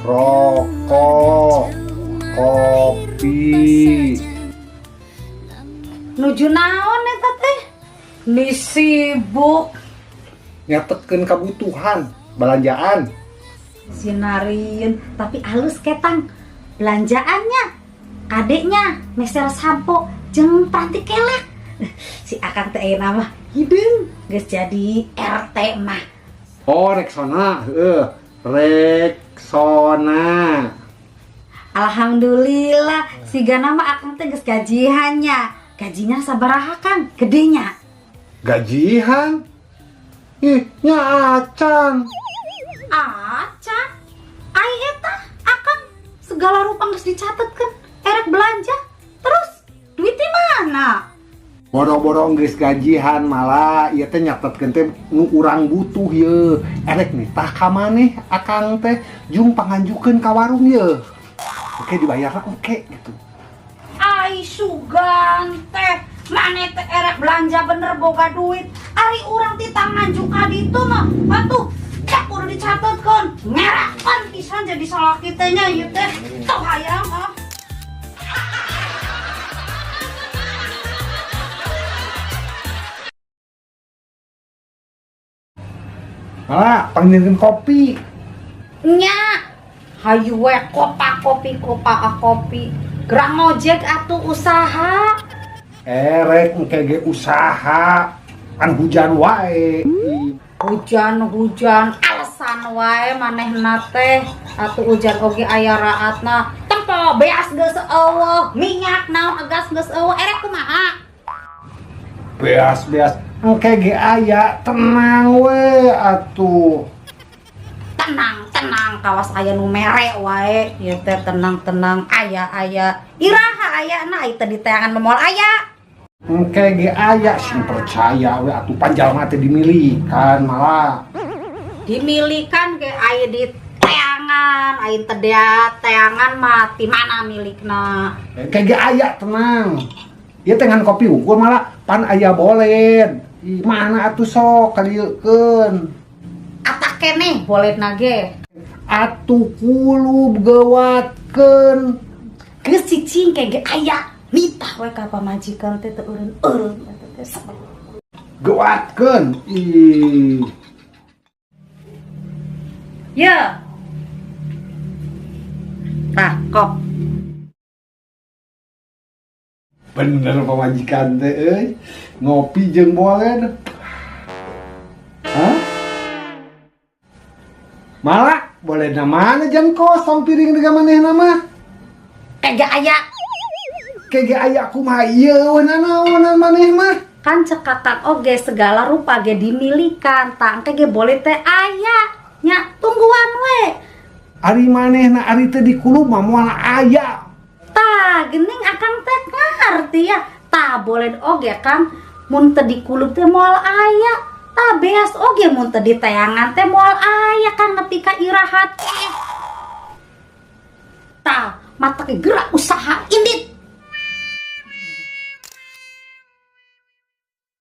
rokok, kopi. Nuju naon eta teh? Ni sibuk Nyatetkeun kabutuhan, belanjaan. sinariin, tapi halus ketang. Belanjaannya, kadeknya meser sampo jeung panti kelek. Si akang teh aya nama hideung, geus jadi RT mah. Oh, Rexona, Rexona. Alhamdulillah, siga nama akang teh geus gajiannya. Gajinya sabaraha Kang? Gedenya. Gajihan? Ih, nya acan. Acan, ai eta akang segala rupa geus dicatetkeun, erek belanja. Terus duit di mana? Boro-boro geus gajihan malah ieu teh nyatetkeun teh nu urang butuh ye. Erek nitah ka maneh akang teh jung panganjukeun ka warung ye. Oke dibayarna oke gitu. Ai sugan teh, maneh teh erek belanja bener boga duit. Ari urang ti tanganjuk ka ditu mah, atuh cak udah dicatetkeun. Ngerakan pisan jadi salah kitanya ieu teh. Teu hayang ah. Malah panggilkeun kopi. Nya, hayu we kopa kopi. Gerang ngojek atuh usaha. Erek engke ge usaha. Kan hujan wae. Hujan alasan wae manehna teh atuh hujan oge aya raatna. Tempo beas geus eueuh, minyak naon agas geus eueuh, erek kumaha? Beas engke ge aya, tenang we atuh. Tenang kawas aya nu mere wae. Ieu teh tenang aya. Iraha ayana ai teh di teangan memol aya. Engke ge aya sing percaya we atuh panjalma teh dimilikan malah. Dimilikan ge aya di teangan, ai teh teangan mah ti mana milikna. Engke ge aya tenang. Ieu teh ngan kopi unggul malah pan aya bolen. Ih mana atuh sok kalieukeun. Atak keneh boletna ge. Atuh kulub geuwatkeun. Geus cicing ge aya. Nitah we ka pamajikan teh teu eureun eta teh. Geuwatkeun. Ih. Ya. Tah, kop. Bener pamajikan teh euy. Ngopi jeung bolen. Hah? Malah boleh mana jam kosong piring dengan manehna mah? Kagak aya. Kege aya kumaha ieu naon maneh mah? Kan cekatan oge segala rupa ge dimilikan, tang teh ge boleh teh aya. Nya tungguan we. Ari manehna ari teh di kulub mah moal aya. Tah, geuning akang teh ngarti ya. Tah boleh oge kan mun teu di kulub teh moal aya. Tah beas oge mun teu di teangan teh moal aya kan nepi ka iraha teh. Tah, mata ge gerak usaha ini